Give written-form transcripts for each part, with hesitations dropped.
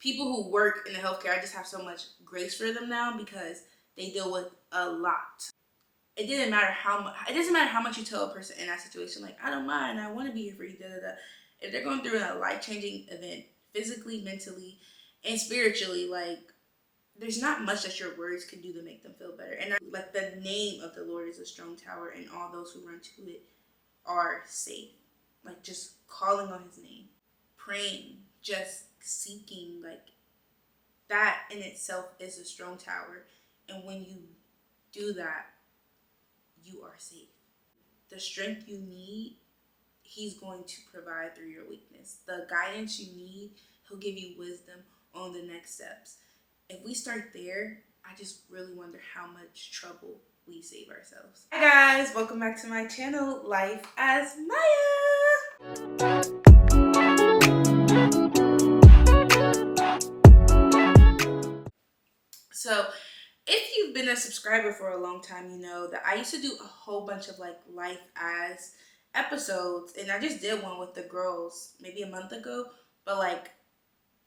people who work in the healthcare, I just have so much grace for them now because they deal with a lot. It doesn't matter how much you tell a person in that situation, like, I don't mind, I want to be here for you, da da da. If they're going through a life-changing event, physically, mentally, and spiritually, like, there's not much that your words can do to make them feel better. And like, the name of the Lord is a strong tower, and all those who run to it are safe. Like, just calling on his name, praying, just seeking, like, that in itself is a strong tower. And when you do that, you are safe. The strength you need, he's going to provide through your weakness. The guidance you need, he'll give you wisdom on the next steps. If we start there, I just really wonder how much trouble we save ourselves. Hi guys, welcome back to my channel, Life as Maya. So if you've been a subscriber for a long time, you know that I used to do a whole bunch of like Life as episodes, and I just did one with the girls maybe a month ago, but like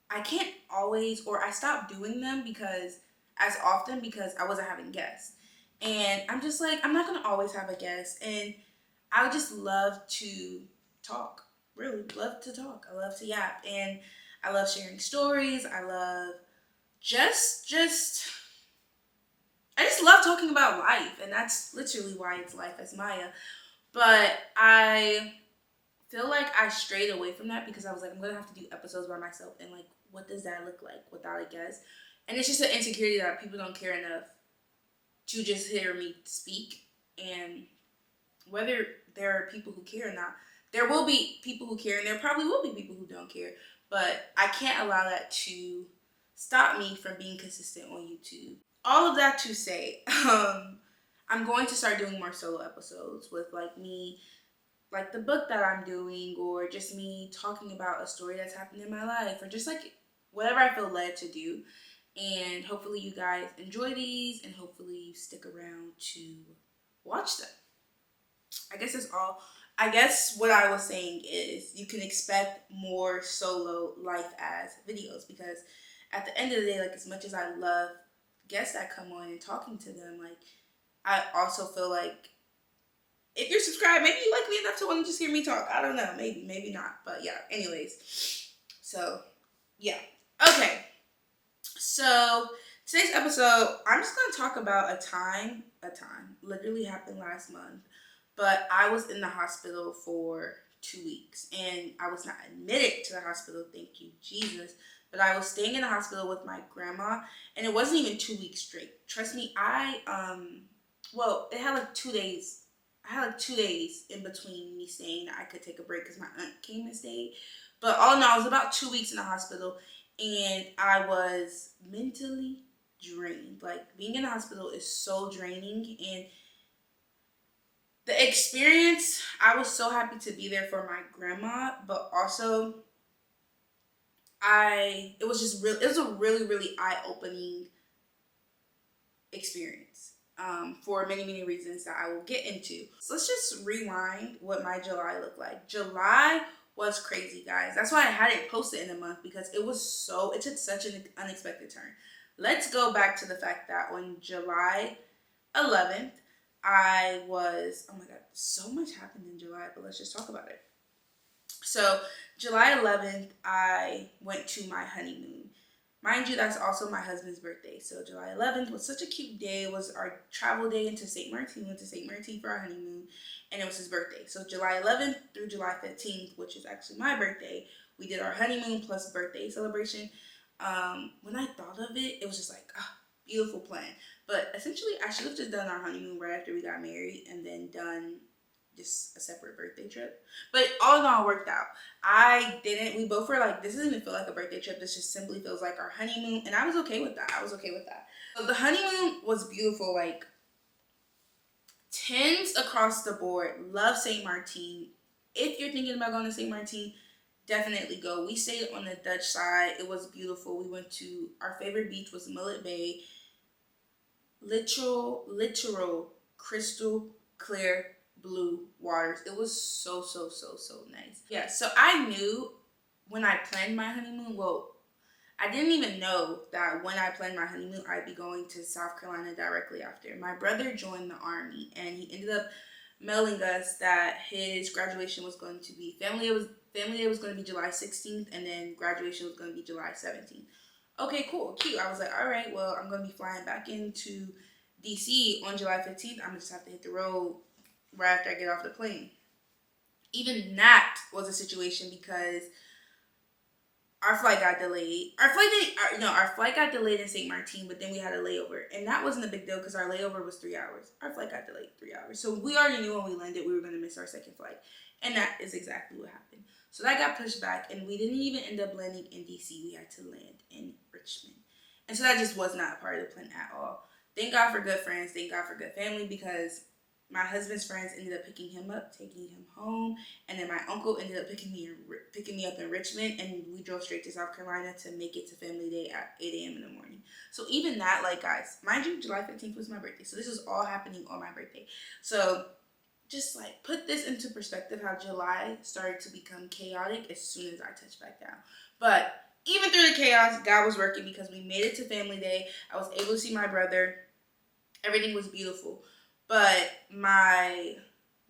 I can't always, or I stopped doing them because as often because I wasn't having guests. And I'm just like, I'm not gonna always have a guest, and I would just love to talk. Really love to talk. I love to yap, and I love sharing stories. I love I just love talking about life, and that's literally why it's Life as Maya. But I feel like I strayed away from that because I was like, I'm gonna have to do episodes by myself, and like, what does that look like without a guest? And it's just an insecurity that people don't care enough to just hear me speak. And whether there are people who care or not, there will be people who care, and there probably will be people who don't care. But I can't allow that to stop me from being consistent on YouTube. All of that to say, I'm going to start doing more solo episodes with like me, like the book that I'm doing, or just me talking about a story that's happened in my life, or just like whatever I feel led to do. And hopefully you guys enjoy these, and hopefully you stick around to watch them. I guess that's all. I guess what I was saying is you can expect more solo Life as videos, because at the end of the day, like, as much as I love guests that come on and talking to them, like, I also feel like if you're subscribed, maybe you like me enough to want to just hear me talk. I don't know. Maybe not. But yeah, anyways. So, yeah. Okay. So, today's episode, I'm just going to talk about a time, literally happened last month. But I was in the hospital for 2 weeks. And I was not admitted to the hospital, thank you, Jesus. But I was staying in the hospital with my grandma. And it wasn't even 2 weeks straight. Trust me, it had like 2 days. I had like 2 days in between me staying that I could take a break because my aunt came and stayed. But all in all, it was about 2 weeks in the hospital, and I was mentally drained. Like, being in the hospital is so draining, and the experience, I was so happy to be there for my grandma, but also it was a really, really eye-opening experience. For many, many reasons that I will get into. So let's just rewind what my July looked like. July was crazy, guys. That's why I hadn't posted in a month, because it took such an unexpected turn. Let's go back to the fact that on July 11th, oh my God, so much happened in July, but let's just talk about it. So July 11th, I went to my honeymoon. Mind you, that's also my husband's birthday. So July 11th was such a cute day. It was our travel day into St. Martin. We went to St. Martin for our honeymoon, and it was his birthday. So July 11th through July 15th, which is actually my birthday, we did our honeymoon plus birthday celebration. When I thought of it, it was just like, beautiful plan. But essentially, I should have just done our honeymoon right after we got married, and then done just a separate birthday trip. But all in all, it worked out. We both were like, this doesn't even feel like a birthday trip. This just simply feels like our honeymoon. And I was okay with that. So the honeymoon was beautiful. Like, 10s across the board. Love St. Martin. If you're thinking about going to St. Martin, definitely go. We stayed on the Dutch side. It was beautiful. We went to, our favorite beach was Mullet Bay. Literal crystal clear blue waters. It was so nice. Yeah, so I knew when I planned my honeymoon, I didn't even know that when I planned my honeymoon, I'd be going to South Carolina directly after. My brother joined the army, and he ended up mailing us that his graduation was going to be family day was going to be July 16th, and then graduation was going to be July 17th. Okay, cool, cute. I was like, all right, well, I'm going to be flying back into DC on July 15th. I'm gonna just have to hit the road right after I get off the plane. Even that was a situation because our flight got delayed. Our flight got delayed in St. Martin, but then we had a layover, and that wasn't a big deal because our layover was 3 hours. Our flight got delayed 3 hours, so we already knew when we landed we were going to miss our second flight, and that is exactly what happened. So that got pushed back, and we didn't even end up landing in DC. We had to land in Richmond, and so that just was not a part of the plan at all. Thank God for good friends. Thank God for good family because my husband's friends ended up picking him up, taking him home, and then my uncle ended up picking me up in Richmond, and we drove straight to South Carolina to make it to family day at 8 a.m. in the morning. So even that, like, guys, mind you, July 15th was my birthday, so this was all happening on my birthday. So just like put this into perspective, how July started to become chaotic as soon as I touched back down. But even through the chaos, God was working because we made it to family day. I was able to see my brother. Everything was beautiful. But my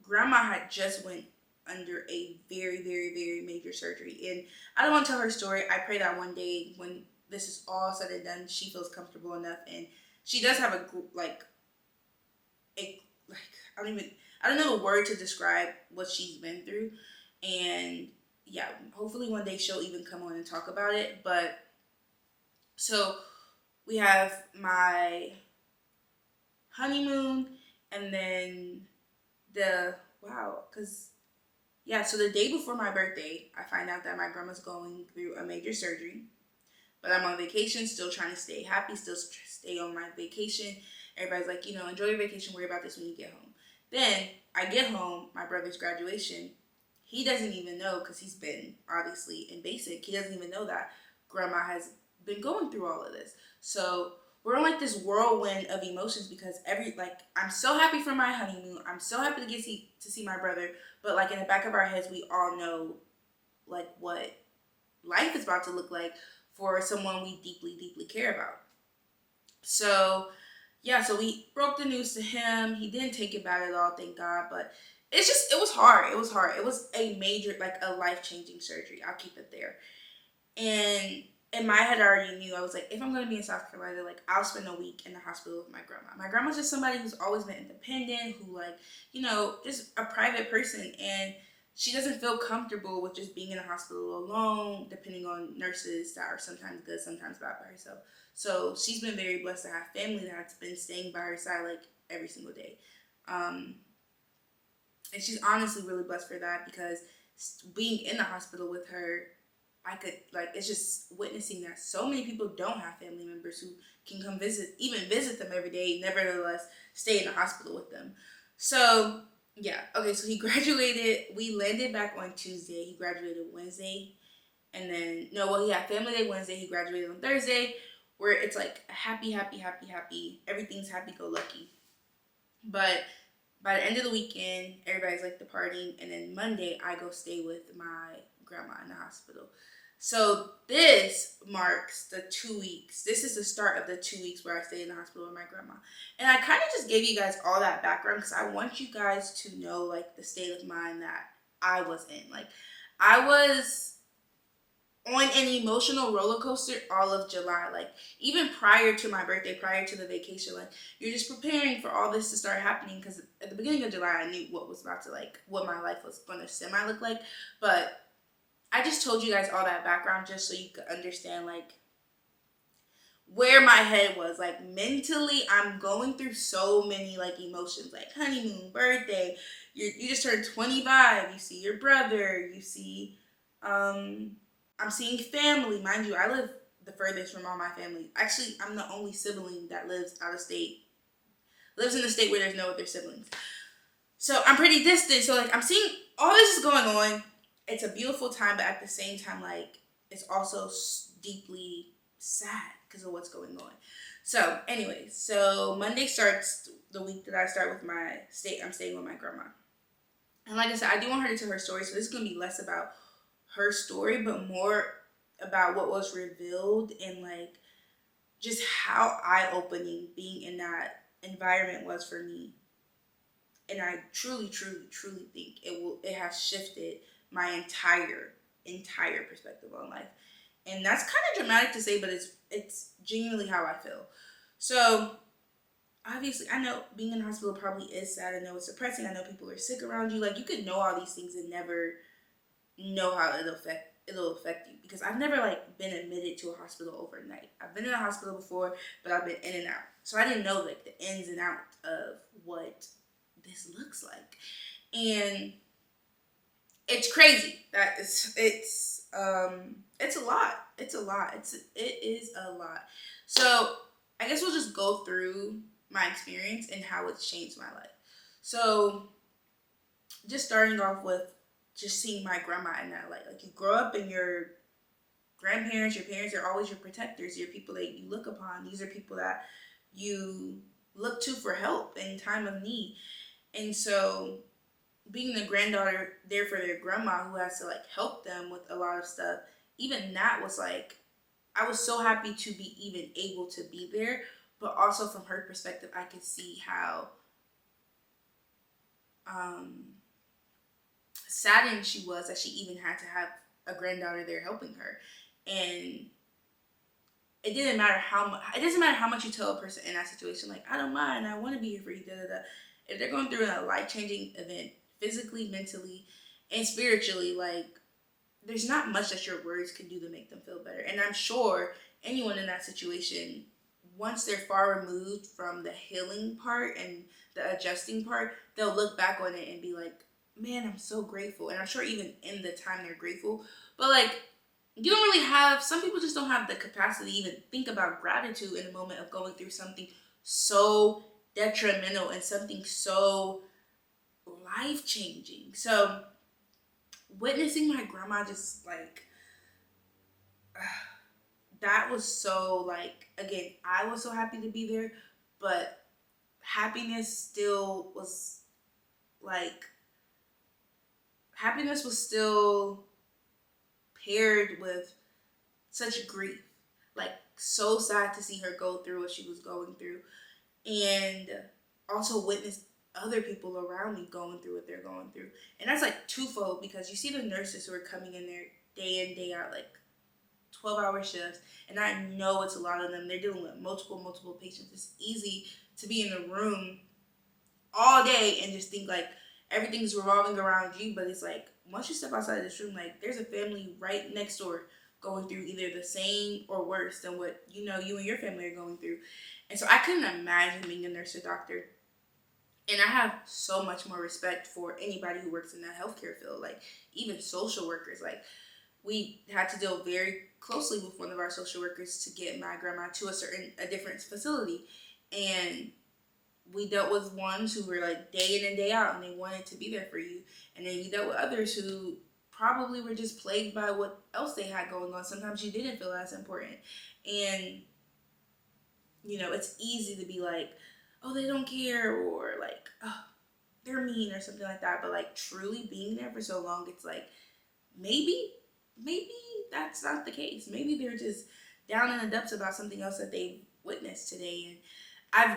grandma had just went under a very, very, very major surgery. And I don't want to tell her story. I pray that one day when this is all said and done, she feels comfortable enough. And she does have I don't know the word to describe what she's been through. And yeah, hopefully one day she'll even come on and talk about it. But so we have my honeymoon, and then so the day before my birthday, I find out that my grandma's going through a major surgery, but I'm on vacation, still trying to stay happy, still stay on my vacation. Everybody's like, enjoy your vacation, worry about this when you get home. Then I get home, my brother's graduation. He doesn't even know, because he's been obviously in basic, he doesn't even know that grandma has been going through all of this. So we're on like this whirlwind of emotions because I'm so happy for my honeymoon. I'm so happy to see my brother, but like in the back of our heads, we all know like what life is about to look like for someone we deeply, deeply care about. So yeah, so we broke the news to him. He didn't take it bad at all, thank God. But it was hard. It was hard. It was a major, like a life-changing surgery. I'll keep it there. And in my head, I already knew. I was like, if I'm going to be in South Carolina, like, I'll spend a week in the hospital with my grandma. My grandma's just somebody who's always been independent, who, like, just a private person. And she doesn't feel comfortable with just being in a hospital alone, depending on nurses that are sometimes good, sometimes bad by herself. So she's been very blessed to have family that's been staying by her side, like, every single day. And she's honestly really blessed for that because being in the hospital with her, I could, like, it's just witnessing that so many people don't have family members who can come visit them every day, nevertheless stay in the hospital with them. So, yeah. Okay, so he graduated. We landed back on Tuesday. He graduated Wednesday. And then, no, well, he had family day Wednesday. He graduated on Thursday, where it's like happy, happy, happy, happy. Everything's happy-go-lucky. But by the end of the weekend, everybody's like departing. And then Monday, I go stay with my grandma in the hospital. So this marks the 2 weeks. This is the start of the 2 weeks where I stay in the hospital with my grandma. And I kind of just gave you guys all that background because I want you guys to know, like, the state of mind that I was in. Like, I was on an emotional roller coaster all of July. Like, even prior to my birthday, prior to the vacation, like, you're just preparing for all this to start happening because at the beginning of July, I knew what was about to, like, what my life was going to semi look like. But I just told you guys all that background just so you could understand, like, where my head was. Like, mentally, I'm going through so many, like, emotions, like honeymoon, birthday. You just turned 25. You see your brother. You see, I'm seeing family. Mind you, I live the furthest from all my family. Actually, I'm the only sibling that lives out of state, lives in a state where there's no other siblings. So I'm pretty distant. So, like, I'm seeing all this is going on. It's a beautiful time, but at the same time, like, it's also deeply sad because of what's going on. So, anyway, so Monday starts the week that I start with I'm staying with my grandma. And like I said, I do want her to tell her story, so this is going to be less about her story, but more about what was revealed, and like just how eye opening being in that environment was for me. And I truly, truly, truly think it has shifted my entire perspective on life. And that's kind of dramatic to say, but it's genuinely how I feel. So obviously, I know being in the hospital probably is sad. I know it's depressing. I know people are sick around you. Like, you could know all these things and never know how it'll affect you, because I've never like been admitted to a hospital overnight. I've been in a hospital before, but I've been in and out. So I didn't know like the ins and outs of what this looks like. And it's crazy. That it's a lot. It's a lot. It is a lot. So I guess we'll just go through my experience and how it's changed my life. So just starting off with just seeing my grandma in that light. Like, you grow up and your grandparents, your parents are always your protectors, your people that you look upon. These are people that you look to for help in time of need. And so being the granddaughter there for their grandma who has to like help them with a lot of stuff, even that was like, I was so happy to be even able to be there. But also from her perspective, I could see how um, saddened she was that she even had to have a granddaughter there helping her. And it doesn't matter how much you tell a person in that situation, like, I don't mind, I want to be here for you, da da da. If they're going through a life changing event, physically, mentally, and spiritually, like, there's not much that your words can do to make them feel better. And I'm sure anyone in that situation, once they're far removed from the healing part and the adjusting part, they'll look back on it and be like, man, I'm so grateful. And I'm sure even in the time they're grateful, but like, you don't really have, some people just don't have the capacity to even think about gratitude in a moment of going through something so detrimental and something so life changing. So witnessing my grandma just like, that was so like, again, I was so happy to be there, but happiness still was like, happiness was still paired with such grief. Like, so sad to see her go through what she was going through, and also witness other people around me going through what they're going through. And that's like twofold, because you see the nurses who are coming in there day in, day out, like 12-hour shifts, and I know it's a lot of them. They're dealing with multiple patients. It's easy to be in a room all day and just think like everything's revolving around you, but it's like once you step outside of this room, like there's a family right next door going through either the same or worse than what you and your family are going through. And so I couldn't imagine being a nurse or doctor. And I have so much more respect for anybody who works in that healthcare field, like even social workers. Like, we had to deal very closely with one of our social workers to get my grandma to a different facility. And we dealt with ones who were like day in and day out and they wanted to be there for you. And then we dealt with others who probably were just plagued by what else they had going on. Sometimes you didn't feel as important. And, it's easy to be like, oh, they don't care, or like, oh, they're mean or something like that. But like truly being there for so long, it's like, maybe that's not the case. Maybe they're just down in the depths about something else that they witnessed today. And I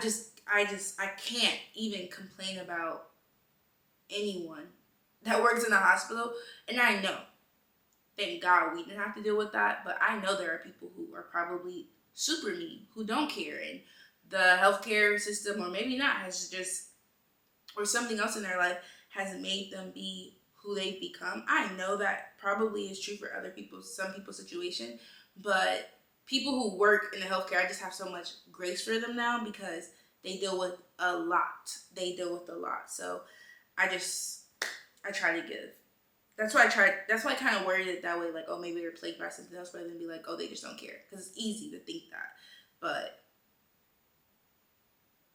can't even complain about anyone that works in the hospital. And I know, thank God we didn't have to deal with that, but I know there are people who are probably super mean, who don't care, and the healthcare system, or maybe not, has just, or something else in their life has made them be who they've become. I know that probably is true for some people's situation, but people who work in the healthcare, I just have so much grace for them now, because they deal with a lot. So I try to give. That's why I kind of worded it that way, like, oh, maybe they're plagued by something else, rather than be like, oh, they just don't care. Because it's easy to think that. But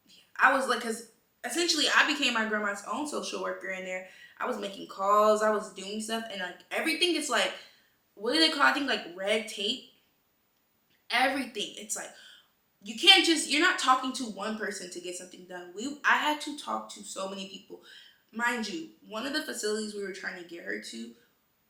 yeah, I was like, because essentially I became my grandma's own social worker in there. I was making calls, I was doing stuff, and like everything is like, what do they call, I think, like red tape? Everything. It's like, you're not talking to one person to get something done. I had to talk to so many people. Mind you, one of the facilities we were trying to get her to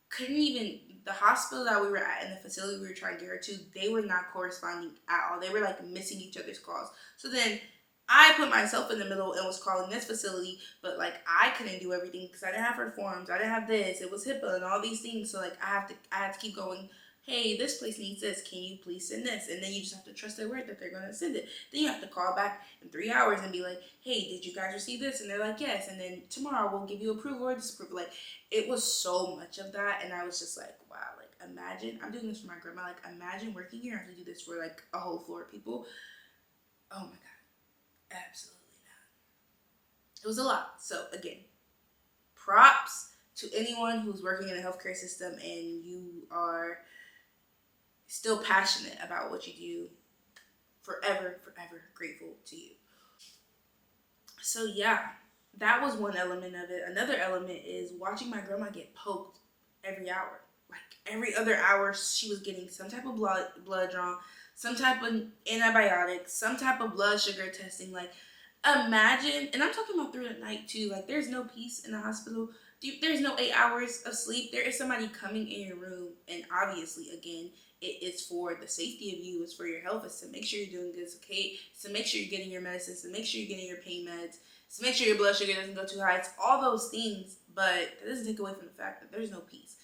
couldn't even the hospital that we were at and the facility we were trying to get her to, they were not corresponding at all. They were like missing each other's calls. So then I put myself in the middle and was calling this facility, but like I couldn't do everything because I didn't have her forms, I didn't have this, it was HIPAA and all these things. So like I had to keep going. Hey, this place needs this. Can you please send this? And then you just have to trust their word that they're gonna send it. Then you have to call back in 3 hours and be like, hey, did you guys receive this? And they're like, yes. And then tomorrow we'll give you approval or disapproval. Like it was so much of that, and I was just like, wow. Like imagine I'm doing this for my grandma. Like imagine working here. I have to do this for like a whole floor of people. Oh my god, absolutely not. It was a lot. So again, props to anyone who's working in the healthcare system and you are still passionate about what you do. Forever, forever grateful to you. So yeah, that was one element of it. Another element is watching my grandma get poked every hour. Like every other hour, she was getting some type of blood drawn, some type of antibiotics, some type of blood sugar testing. Like imagine, and I'm talking about through the night too. Like there's no peace in the hospital. There's no 8 hours of sleep. There is somebody coming in your room, and obviously, again, it is for the safety of you. It's for your health. It's to make sure you're doing good. It's okay. It's to make sure you're getting your medicines. To make sure you're getting your pain meds. It's to make sure your blood sugar doesn't go too high. It's all those things, but that doesn't take away from the fact that there's no peace.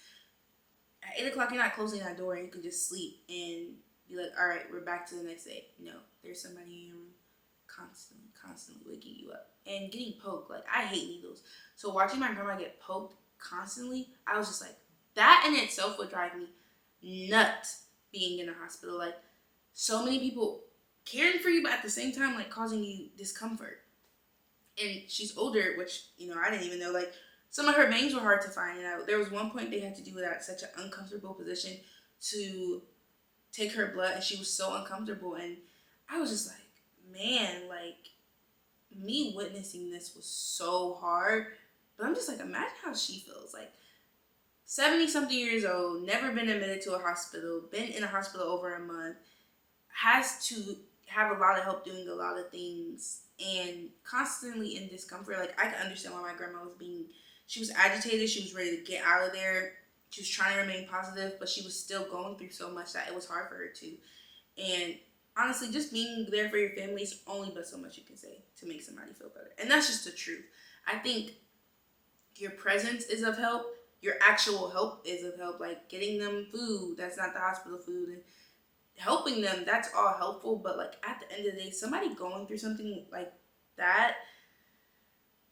At 8 o'clock, you're not closing that door, and you can just sleep and be like, all right, we're back to the next day. No, there's somebody in your room constantly waking you up and getting poked. Like I hate needles. So watching my grandma get poked constantly, I was just like, that in itself would drive me nuts being in a hospital. Like so many people caring for you, but at the same time, like causing you discomfort. And she's older, which, I didn't even know, like some of her veins were hard to find. And there was one point they had to do it at such an uncomfortable position to take her blood. And she was so uncomfortable. And I was just like, man, like me witnessing this was so hard. But I'm just like, imagine how she feels. Like 70 something years old, never been admitted to a hospital, been in a hospital over a month, has to have a lot of help doing a lot of things, and constantly in discomfort. Like I can understand why my grandma she was agitated, she was ready to get out of there. She was trying to remain positive, but she was still going through so much that it was hard for her to. And honestly, just being there for your family is only but so much you can say to make somebody feel better. And that's just the truth. I think your presence is of help. Your actual help is of help. Like getting them food that's not the hospital food and helping them, that's all helpful. But like at the end of the day, somebody going through something like that,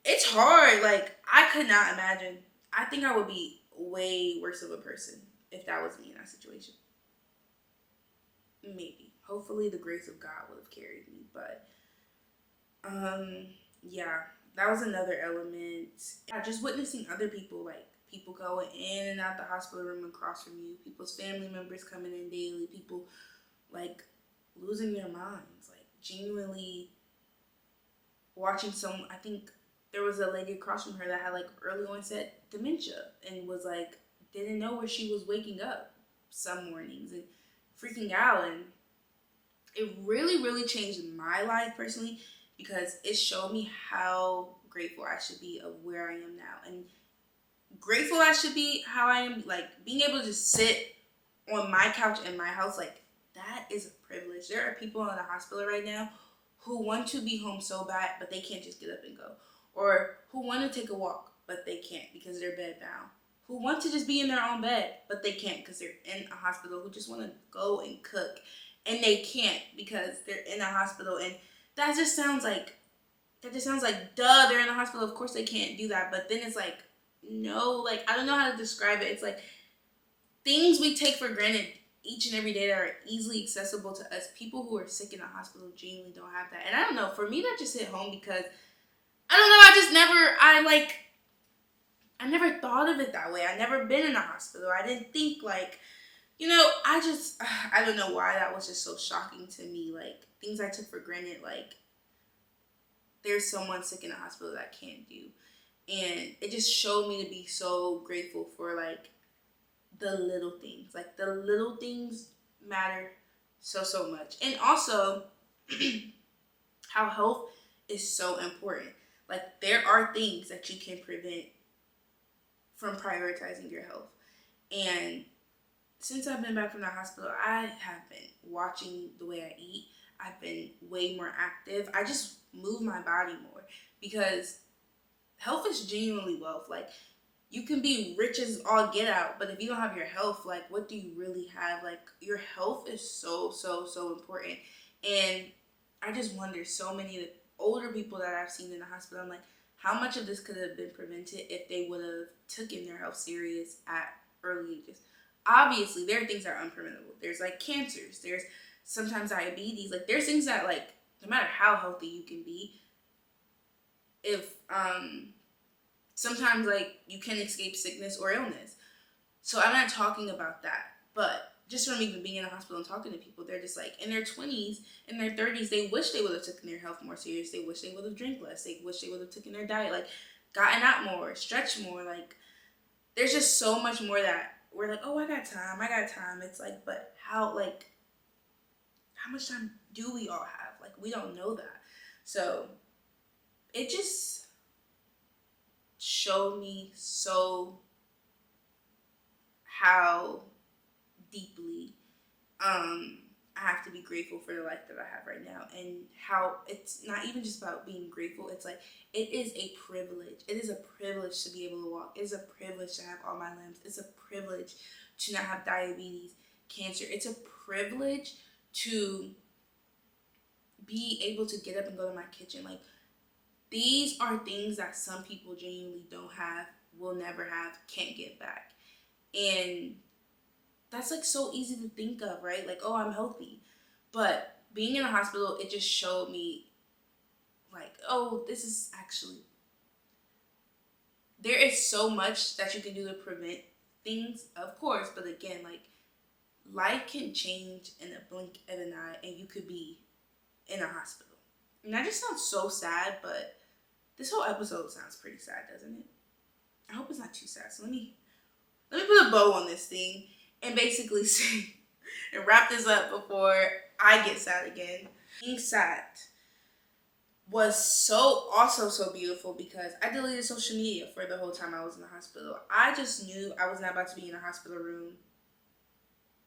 it's hard. Like I could not imagine. I think I would be way worse of a person if that was me in that situation. Maybe. Hopefully the grace of God would have carried me. But yeah, that was another element. Yeah, just witnessing other people, like people going in and out the hospital room across from you, people's family members coming in daily, people like losing their minds, like genuinely watching I think there was a lady across from her that had like early onset dementia and was like, didn't know where she was waking up some mornings and freaking out. And it really, really changed my life personally because it showed me how grateful I should be of where I am now. And grateful I should be how I am, like being able to just sit on my couch in my house, like that is a privilege. There are people in the hospital right now who want to be home so bad, but they can't just get up and go. Or who want to take a walk, but they can't because they're bedbound. Who want to just be in their own bed, but they can't because they're in a hospital. Who just want to go and cook, and they can't because they're in a hospital. And that just sounds like, duh, they're in a hospital. Of course they can't do that. But then it's like, no, like, I don't know how to describe it. It's like things we take for granted each and every day that are easily accessible to us. People who are sick in a hospital genuinely don't have that. And I don't know, for me that just hit home because I don't know, I never thought of it that way. I never been in a hospital. I didn't think like, I don't know why that was just so shocking to me. Like things I took for granted, like there's someone sick in a hospital that I can't do. And it just showed me to be so grateful for like the little things. Like the little things matter so, so much. And also how health is so important. Like there are things that you can prevent from prioritizing your health. And since I've been back from the hospital, I have been watching the way I eat. I've been way more active. I just move my body more because health is genuinely wealth. Like, you can be rich as all get out, but if you don't have your health, like, what do you really have? Like, your health is so, so, so important. And I just wonder, so many of the older people that I've seen in the hospital, I'm like, how much of this could have been prevented if they would have taken their health serious at early ages? Obviously, there are things that are unpreventable. There's like cancers. There's sometimes diabetes. Like, there's things that, like, no matter how healthy you can be, if sometimes, like, you can escape sickness or illness. So I'm not talking about that, but just from even being in the hospital and talking to people, they're just like in their 20s, in their 30s, they wish they would have taken their health more serious. They wish they would have drank less. They wish they would have taken their diet, like, gotten out more, stretched more. Like, there's just so much more that we're like, oh, I got time, I got time. It's like, but how, like, how much time do we all have? Like, we don't know that. So it just showed me so how deeply I have to be grateful for the life that I have right now, and how it's not even just about being grateful. It's like, it is a privilege. It is a privilege to be able to walk. It is a privilege to have all my limbs. It's a privilege to not have diabetes, cancer. It's a privilege to be able to get up and go to my kitchen. Like, these are things that some people genuinely don't have, will never have, can't get back. And that's, like, so easy to think of, right? Like, oh, I'm healthy. But being in a hospital, it just showed me, like, oh, this is actually, there is so much that you can do to prevent things, of course. But again, like, life can change in a blink of an eye, and you could be in a hospital. And that just sounds so sad, but this whole episode sounds pretty sad, doesn't it? I hope it's not too sad. So let me put a bow on this thing and basically say and wrap this up before I get sad again. Being sad was also so beautiful because I deleted social media for the whole time I was in the hospital. I just knew I was not about to be in a hospital room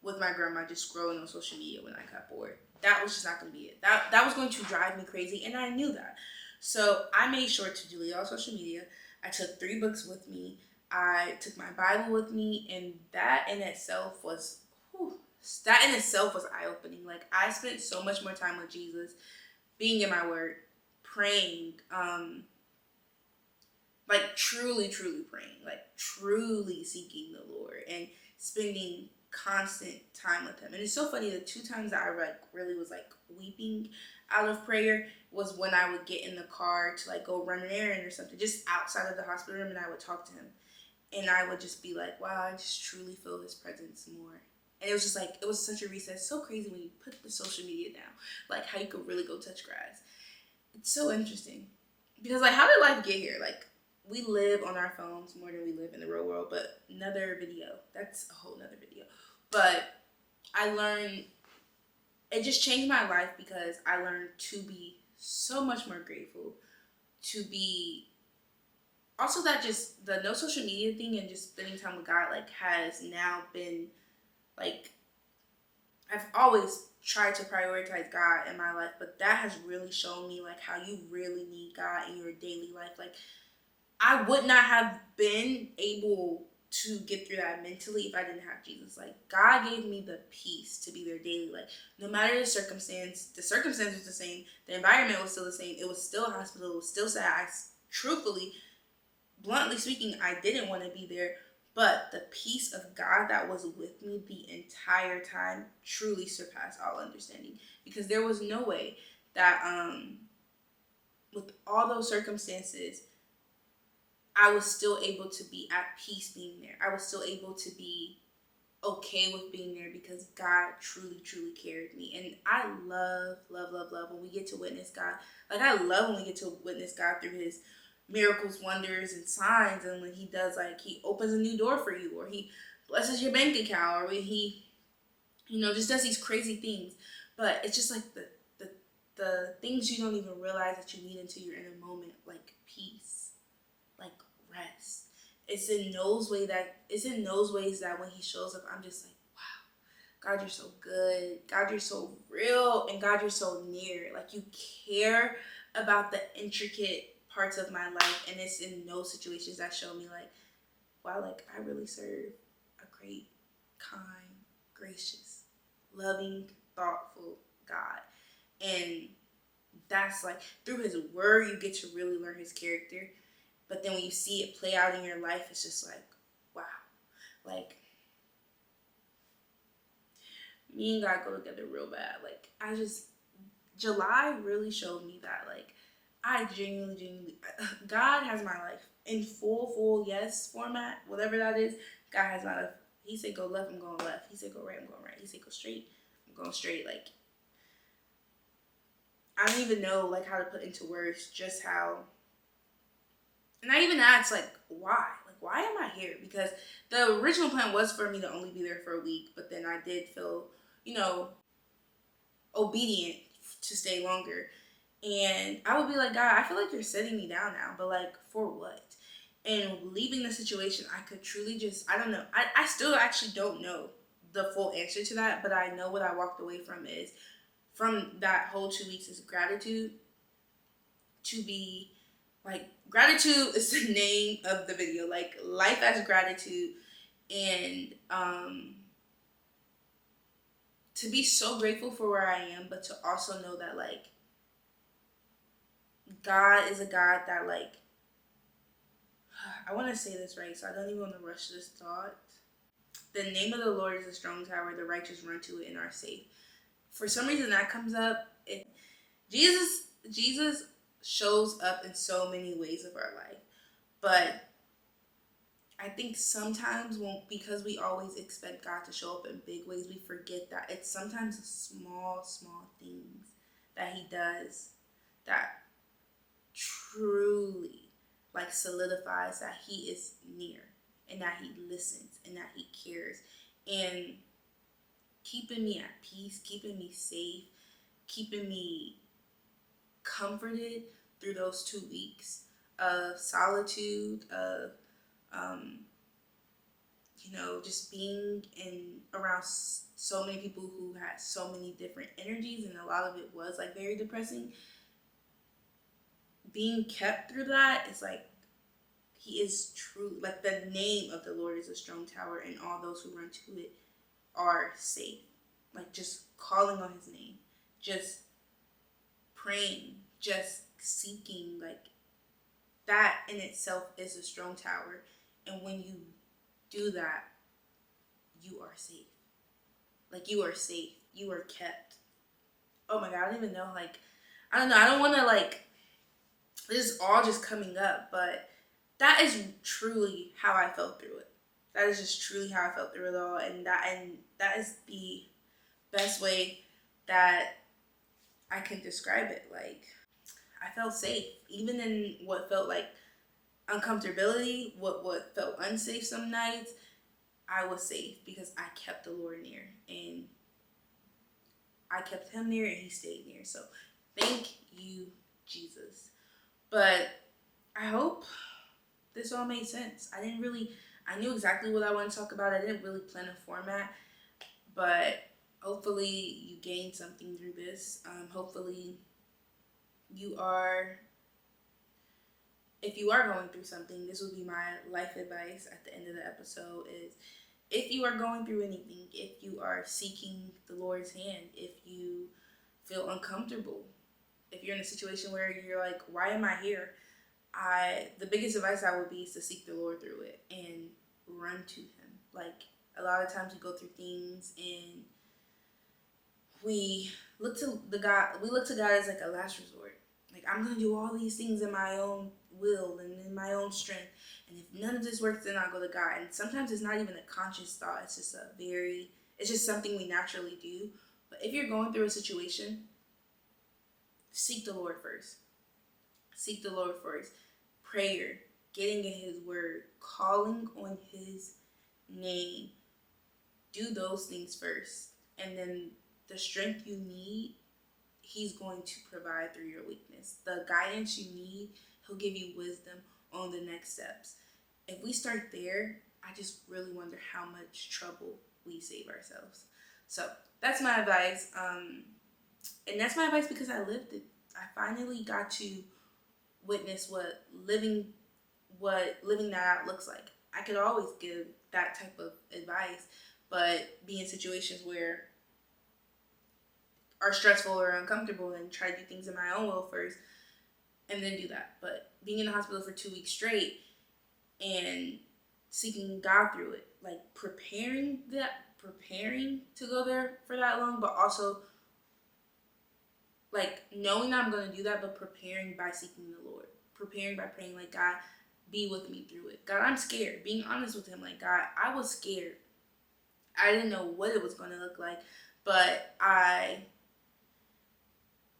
with my grandma just scrolling on social media when I got bored. That was just not going to be it. That was going to drive me crazy, and I knew that. So I made sure to delete all social media. I took 3 books with me. I took my Bible with me, and that in itself was eye-opening. Like, I spent so much more time with Jesus, being in my word, praying, like, truly praying, like, truly seeking the Lord, and spending constant time with him. And it's so funny, the 2 times that I, like, really was, like, weeping out of prayer was when I would get in the car to, like, go run an errand or something, just outside of the hospital room, and I would talk to him. And I would just be like, wow, I just truly feel his presence more. And it was just like, it was such a reset. It's so crazy when you put the social media down, like, how you could really go touch grass. It's so interesting. Because, like, how did life get here? Like, we live on our phones more than we live in the real world, but another video. That's a whole nother video. But I learned, it just changed my life because I learned to be so much more grateful, to be also that just the no social media thing and just spending time with God, like, has now been, like, I've always tried to prioritize God in my life, but that has really shown me, like, how you really need God in your daily life. Like, I would not have been able to get through that mentally if I didn't have Jesus. Like, God gave me the peace to be there daily. Like, no matter the circumstance was the same, the environment was still the same, it was still a hospital, it was still sad. I truthfully, bluntly speaking, I didn't want to be there, but the peace of God that was with me the entire time truly surpassed all understanding. Because there was no way that, with all those circumstances, I was still able to be at peace being there. I was still able to be okay with being there because God truly carried me. And I love when we get to witness God. Like, I love when we get to witness God through his miracles, wonders, and signs. And when he does, like, he opens a new door for you, or he blesses your bank account, or when he, just does these crazy things. But it's just like the things you don't even realize that you need until you're in a moment, like peace, like rest. It's in those ways that when he shows up, I'm just like, wow. God, you're so good. God, you're so real. And God, you're so near. Like, you care about the intricate parts of my life. And it's in those situations that show me, like, wow, like, I really serve a great, kind, gracious, loving, thoughtful God. And that's like, through his word, you get to really learn his character. But then when you see it play out in your life, it's just like, wow. Like, me and God go together real bad. Like, July really showed me that, like, I genuinely, God has my life in full yes format, whatever that is. God has my life. He said go left, I'm going left. He said go right, I'm going right. He said go straight, I'm going straight. Like, I don't even know, like, how to put into words just how. And I even asked, like, why? Like, why am I here? Because the original plan was for me to only be there for a week, but then I did feel, you know, obedient to stay longer. And I would be like, God, I feel like you're setting me down now, but like, for what? And leaving the situation, I could truly just, I don't know. I still actually don't know the full answer to that, but I know what I walked away from is, from that whole 2 weeks, is gratitude. To be like, gratitude is the name of the video, like, life as gratitude. And to be so grateful for where I am, but to also know that, like, God is a God that, like, I want to say this right, so I don't even want to rush this thought. The name of the Lord is a strong tower, the righteous run to it and are safe. For some reason that comes up. Jesus shows up in so many ways of our life. But I think sometimes, because we always expect God to show up in big ways, we forget that it's sometimes the small things that he does that truly, like, solidifies that he is near, and that he listens, and that he cares. And keeping me at peace, keeping me safe, keeping me comforted through those 2 weeks of solitude, of just being in around so many people who had so many different energies, and a lot of it was, like, very depressing. Being kept through that is like, he is true. Like, the name of the Lord is a strong tower, and all those who run to it are safe. Like, just calling on his name, just praying, just seeking, like, that in itself is a strong tower. And when you do that, you are safe. Like, you are safe. You are kept. Oh my God, I don't even know. Like, I don't know. I don't want to, like, this is all just coming up, but that is truly how I felt through it. That is just truly how I felt through it all. And that is the best way that I can describe it. Like, I felt safe, even in what felt like uncomfortability, what felt unsafe some nights. I was safe because I kept the Lord near, and I kept him near, and he stayed near. So thank you, Jesus. But I hope this all made sense. I knew exactly what I want to talk about. I didn't really plan a format, but hopefully you gained something through this. Hopefully if you are going through something, this would be my life advice at the end of the episode is, if you are going through anything, if you are seeking the Lord's hand, if you feel uncomfortable, if you're in a situation where you're like, why am I here? The biggest advice I would be is to seek the Lord through it and run to him. Like, a lot of times we go through things and we look to God as like a last resort. Like, I'm gonna do all these things in my own will and in my own strength, and if none of this works, then I'll go to God. And sometimes it's not even a conscious thought. It's just something we naturally do. But if you're going through a situation, seek the Lord first. Seek the Lord first. Prayer, getting in his word, calling on his name. Do those things first. And then the strength you need, he's going to provide through your weakness. The guidance you need, he'll give you wisdom on the next steps. If we start there, I just really wonder how much trouble we save ourselves. So that's my advice. And that's my advice because I lived it. I finally got to witness what living that out looks like. I could always give that type of advice, but be in situations where are stressful or uncomfortable and try to do things in my own will first and then do that. But being in the hospital for 2 weeks straight and seeking God through it, like preparing to go there for that long, but also like knowing that I'm going to do that, but preparing by seeking the Lord, preparing by praying like, God, be with me through it. God, I'm scared. Being honest with him, like, God, I was scared. I didn't know what it was going to look like, but I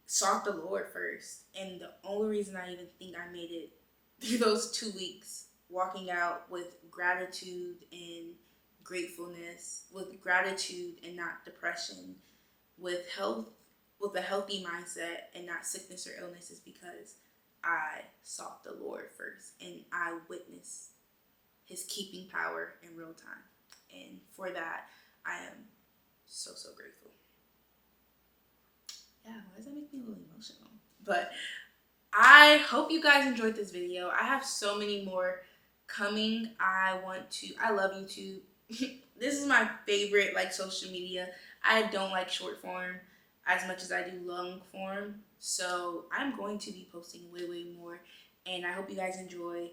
sought the Lord first. And the only reason I even think I made it through those 2 weeks, walking out with gratitude and gratefulness, with gratitude and not depression, with health, with a healthy mindset and not sickness or illness, is because I sought the Lord first and I witnessed his keeping power in real time. And for that, I am so, so grateful. Yeah, why does that make me a little emotional? But I hope you guys enjoyed this video. I have so many more coming. I love YouTube. This is my favorite like social media. I don't like short form as much as I do long form. So I'm going to be posting way, way more. And I hope you guys enjoy.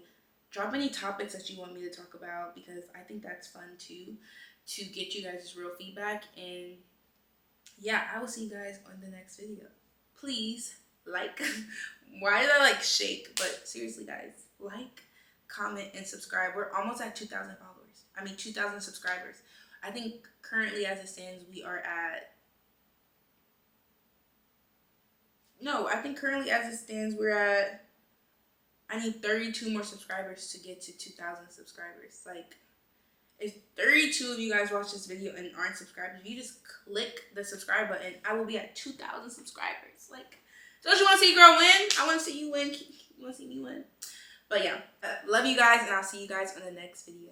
Drop any topics that you want me to talk about because I think that's fun too, to get you guys real feedback. And yeah, I will see you guys on the next video. Please like, why did I like shake? But seriously guys, like, comment, and subscribe. We're almost at 2,000 followers. 2,000 subscribers. I think currently as it stands, we are at, no, I think currently as it stands, we're at, I need 32 more subscribers to get to 2,000 subscribers. Like, if 32 of you guys watch this video and aren't subscribed, if you just click the subscribe button, I will be at 2,000 subscribers. Like, don't you want to see a girl win? I want to see you win. You want to see me win? But yeah, love you guys, and I'll see you guys on the next video.